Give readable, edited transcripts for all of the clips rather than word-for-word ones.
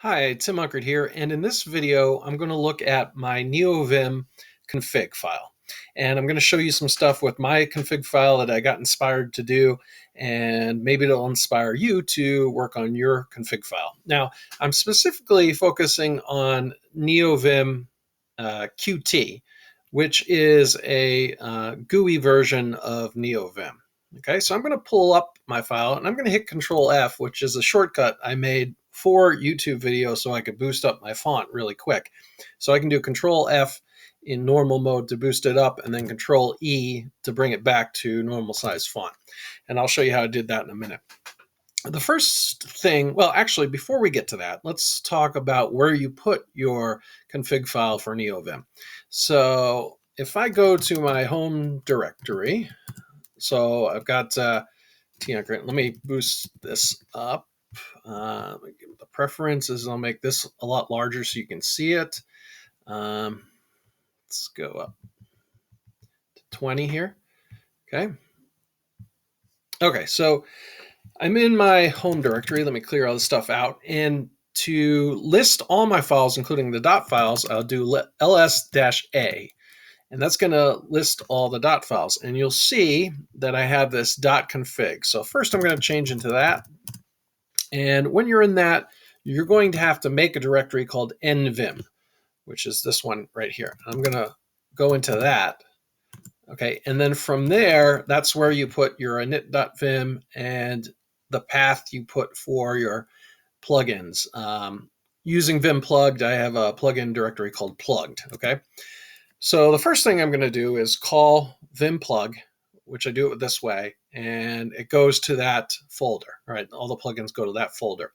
Hi, Tim Unkert here, and in this video, I'm going to look at my neovim config file. And I'm going to show you some stuff with my config file that I got inspired to do, and maybe it'll inspire you to work on your config file. Now, I'm specifically focusing on neovim-qt, which is a GUI version of neovim. Okay, so I'm going to pull up my file, and I'm going to hit Control F, which is a shortcut I made for YouTube videos so I could boost up my font really quick. So I can do Control F in normal mode to boost it up, and then Control E to bring it back to normal size font. And I'll show you how I did that in a minute. The first thing, well, actually, before we get to that, let's talk about where you put your config file for neovim. So if I go to my home directory, so I've got let me boost this up. The preferences, I'll make this a lot larger so you can see it. Let's go up to 20 here. Okay, so I'm in my home directory. Let me clear all this stuff out. And to list all my files, including the dot files, I'll do ls-a. And that's going to list all the dot files. And you'll see that I have this .config. So first I'm going to change into that. And when you're in that, you're going to have to make a directory called nvim, which is this one right here. I'm going to go into that. Okay, and then from there, that's where you put your init.vim and the path you put for your plugins. Using Vim plugged, I have a plugin directory called plugged. Okay, so the first thing I'm going to do is call Vim plug, which I do it this way, and it goes to that folder. All right, all the plugins go to that folder.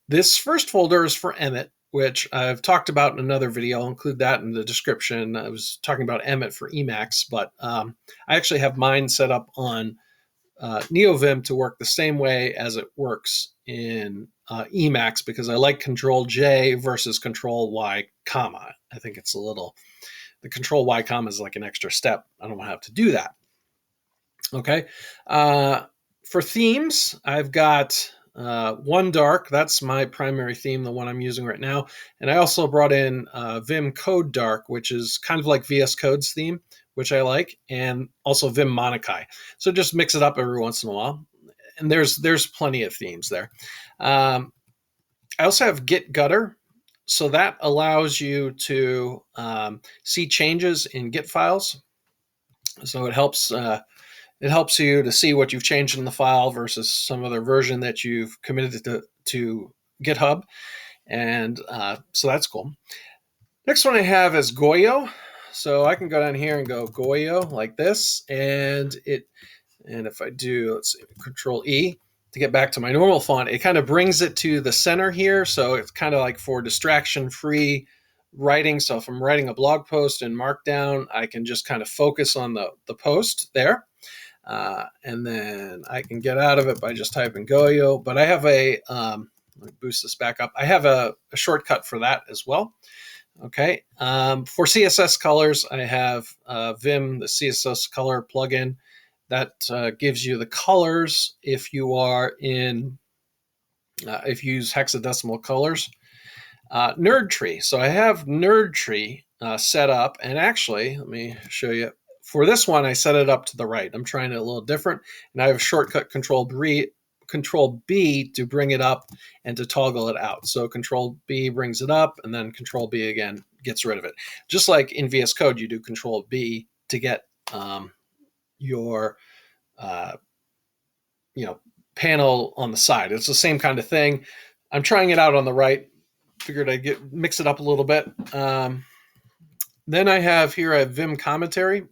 This first folder is for Emmet, which I've talked about in another video. I'll include that in the description. I was talking about Emmet for Emacs, but I actually have mine set up on neovim to work the same way as it works in Emacs, because I like Control J versus Control Y comma. I think it's a little, the Control Y comma is like an extra step. I don't have to do that. Okay. For themes, I've got One Dark. That's my primary theme, the one I'm using right now. And I also brought in Vim Code Dark, which is kind of like VS Code's theme, which I like, and also Vim Monokai. So just mix it up every once in a while. And there's plenty of themes there. I also have Git Gutter. So that allows you to see changes in Git files. So it helps you to see what you've changed in the file versus some other version that you've committed to GitHub. And so that's cool. Next one I have is Goyo. So I can go down here and go Goyo like this. And if I do, let's see, Control E to get back to my normal font, it kind of brings it to the center here. So it's kind of like for distraction-free writing. So if I'm writing a blog post in Markdown, I can just kind of focus on the post there. And then I can get out of it by just typing Goyo. But I have let me boost this back up. I have a shortcut for that as well. Okay. For CSS colors, I have Vim, the CSS color plugin that gives you the colors if you are if you use hexadecimal colors. Nerd Tree. So I have Nerd Tree set up, and actually, let me show you. For this one, I set it up to the right. I'm trying it a little different, and I have a shortcut Control B to bring it up and to toggle it out. So Control B brings it up, and then Control B again gets rid of it. Just like in VS Code, you do Control B to get your panel on the side. It's the same kind of thing. I'm trying it out on the right. Figured I'd mix it up a little bit. Then I have Vim commentary.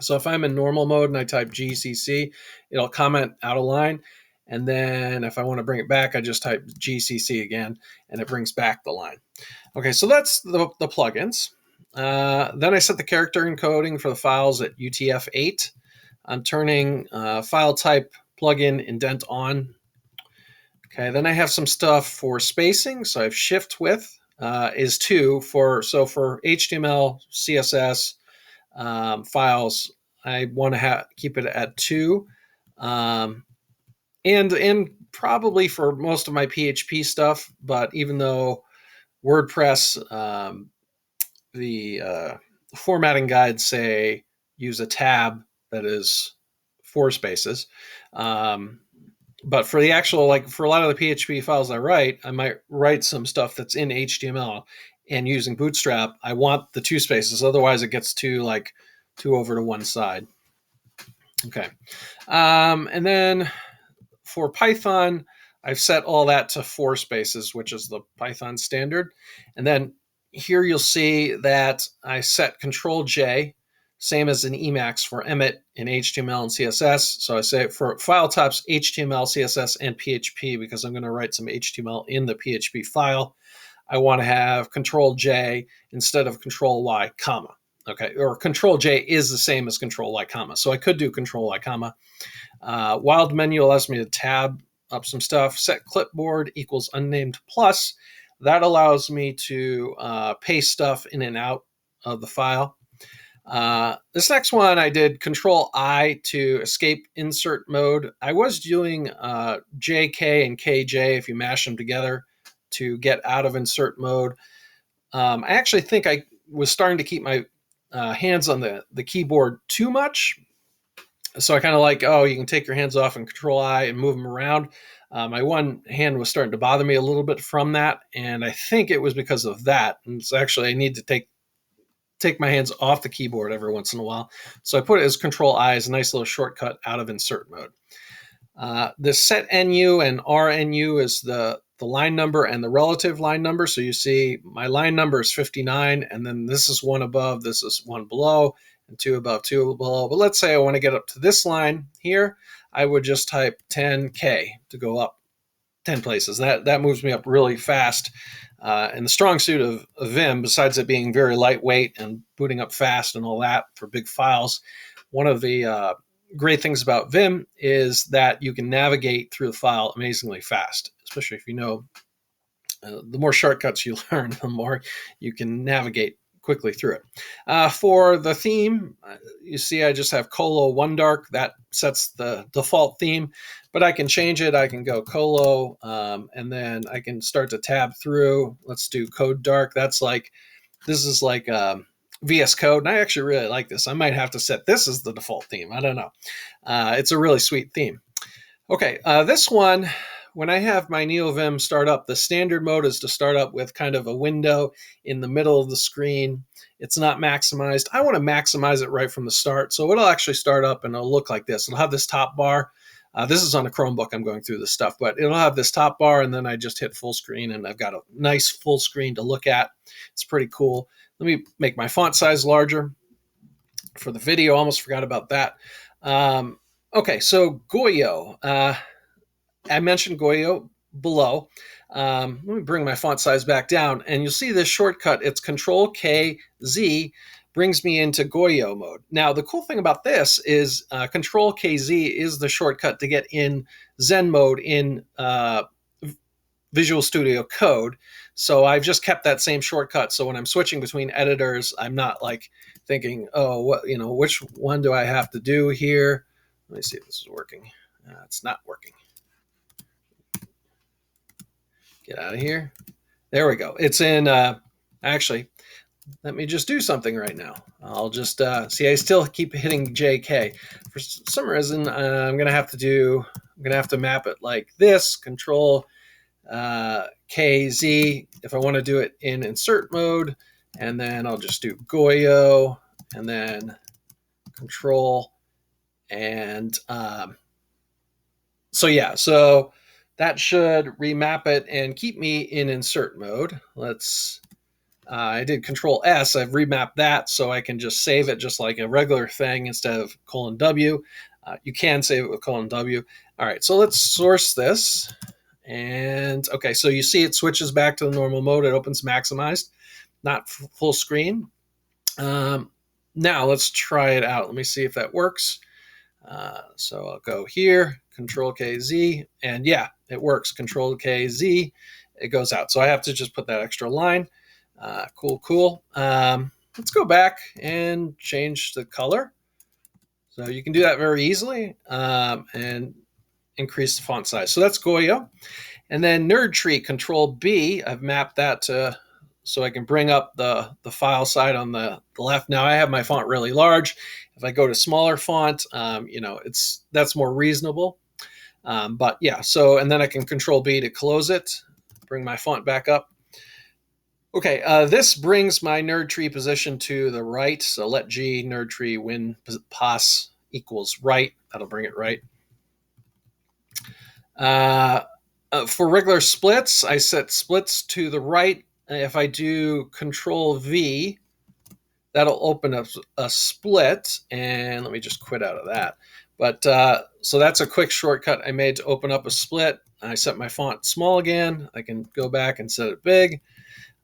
So if I'm in normal mode and I type GCC, it'll comment out of line. And then if I want to bring it back, I just type GCC again, and it brings back the line. Okay, so that's the plugins. Then I set the character encoding for the files at UTF-8. I'm turning file type plugin indent on. Okay, then I have some stuff for spacing. So I have shift width is 2 for HTML, CSS files. I want to keep it at 2, and probably for most of my PHP stuff, but even though WordPress, the formatting guides say use a tab that is 4 spaces. But for the actual, like for a lot of the PHP files I write, I might write some stuff that's in HTML, and using Bootstrap, I want the 2 spaces. Otherwise, it gets too over to one side. Okay. And then for Python, I've set all that to 4 spaces, which is the Python standard. And then here you'll see that I set Control J, same as in Emacs for Emmet in HTML and CSS. So I say for file types HTML, CSS, and PHP, because I'm going to write some HTML in the PHP file, I want to have Control J instead of Control Y, comma. Okay, or Control J is the same as Control Y, comma. So I could do Control Y, comma. Wild menu allows me to tab up some stuff. Set clipboard equals unnamed plus. That allows me to paste stuff in and out of the file. This next one, I did Control I to escape insert mode. I was doing JK and KJ if you mash them together to get out of insert mode. I actually think I was starting to keep my hands on the keyboard too much. So I kind of like, oh, you can take your hands off and Control I and move them around. My one hand was starting to bother me a little bit from that, and I think it was because of that. And it's actually, I need to take my hands off the keyboard every once in a while. So I put it as Control I as a nice little shortcut out of insert mode. The set NU and RNU is the line number and the relative line number. So you see my line number is 59, and then this is 1 above, this is 1 below, and 2 above, 2 below. But let's say I want to get up to this line here. I would just type 10K to go up 10 places. That moves me up really fast. And the strong suit of Vim, besides it being very lightweight and booting up fast and all that for big files, one of the great things about Vim is that you can navigate through the file amazingly fast, especially if you know the more shortcuts you learn, the more you can navigate quickly through it. For the theme, you see I just have Colo One Dark. That sets the default theme, but I can change it. I can go Colo, and then I can start to tab through. Let's do Code Dark. This is like VS Code, and I actually really like this. I might have to set this as the default theme. I don't know. It's a really sweet theme. Okay, this one, when I have my NeoVim start up, the standard mode is to start up with kind of a window in the middle of the screen. It's not maximized. I want to maximize it right from the start. So it'll actually start up and it'll look like this. It'll have this top bar. This is on a Chromebook. I'm going through this stuff, but it'll have this top bar, and then I just hit full screen, and I've got a nice full screen to look at. It's pretty cool. Let me make my font size larger for the video. Almost forgot about that. Okay, so Goyo. I mentioned Goyo below. Let me bring my font size back down, and you'll see this shortcut. It's Control K Z brings me into Goyo mode. Now, the cool thing about this is Control KZ is the shortcut to get in Zen mode in Visual Studio Code. So I've just kept that same shortcut. So when I'm switching between editors, I'm not like thinking, oh, which one do I have to do here? Let me see if this is working. It's not working. Get out of here. There we go. It's in, actually, let me just do something right now. I'll just, see, I still keep hitting JK. For some reason, I'm going to have to map it like this, Control KZ, if I want to do it in insert mode, and then I'll just do Goyo, and then Control, and so that should remap it and keep me in insert mode. I did Control S. I've remapped that so I can just save it just like a regular thing instead of :W. You can save it with :W. All right, so let's source this. And okay, so you see it switches back to the normal mode. It opens maximized, not full screen. Now let's try it out. Let me see if that works. So I'll go here, Control KZ, and yeah, it works. Control KZ, it goes out. So I have to just put that extra line. Cool. Let's go back and change the color. So you can do that very easily. And increase the font size. So that's Goyo. And then nerd tree, Control B, I've mapped that to so I can bring up the file side on the left. Now I have my font really large. If I go to smaller font, that's more reasonable. But yeah, so, and then I can Control B to close it, bring my font back up. Okay, this brings my nerd tree position to the right. So let G nerd tree win pos equals right. That'll bring it right. For regular splits, I set splits to the right. If I do Control V, that'll open up a split. And let me just quit out of that. But so that's a quick shortcut I made to open up a split. I set my font small again. I can go back and set it big.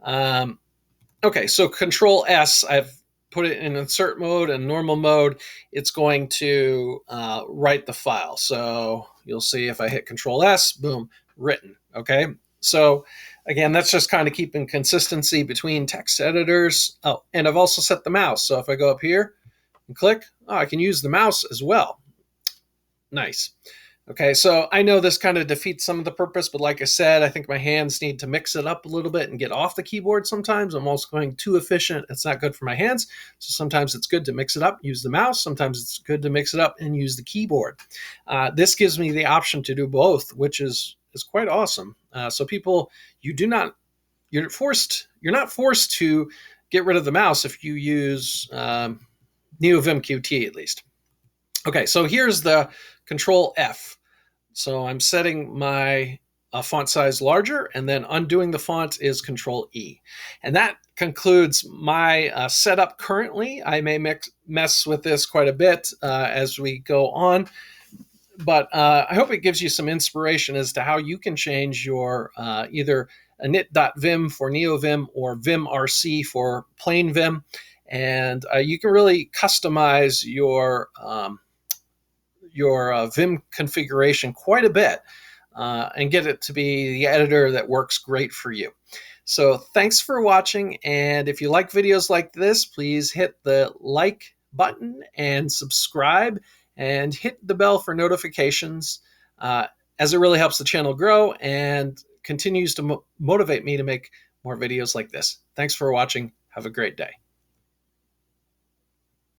Okay, so Control S, I've put it in insert mode and normal mode. It's going to write the file. So you'll see if I hit Control S, boom, written. Okay, so again, that's just kind of keeping consistency between text editors. Oh, and I've also set the mouse. So if I go up here and click, I can use the mouse as well. Nice. Okay, so I know this kind of defeats some of the purpose, but like I said, I think my hands need to mix it up a little bit and get off the keyboard sometimes. I'm also going too efficient. It's not good for my hands. So sometimes it's good to mix it up, use the mouse. Sometimes it's good to mix it up and use the keyboard. This gives me the option to do both, which is quite awesome. So people, you're not forced to get rid of the mouse if you use neovim-qt at least. Okay, so here's the Control F. So I'm setting my font size larger, and then undoing the font is Control E. And that concludes my setup currently. I may mess with this quite a bit as we go on, but I hope it gives you some inspiration as to how you can change your either init.vim for neovim or vim-rc for plain vim. And you can really customize your Vim configuration quite a bit and get it to be the editor that works great for you. So thanks for watching, and if you like videos like this, please hit the like button and subscribe and hit the bell for notifications as it really helps the channel grow and continues to motivate me to make more videos like this. Thanks for watching. Have a great day.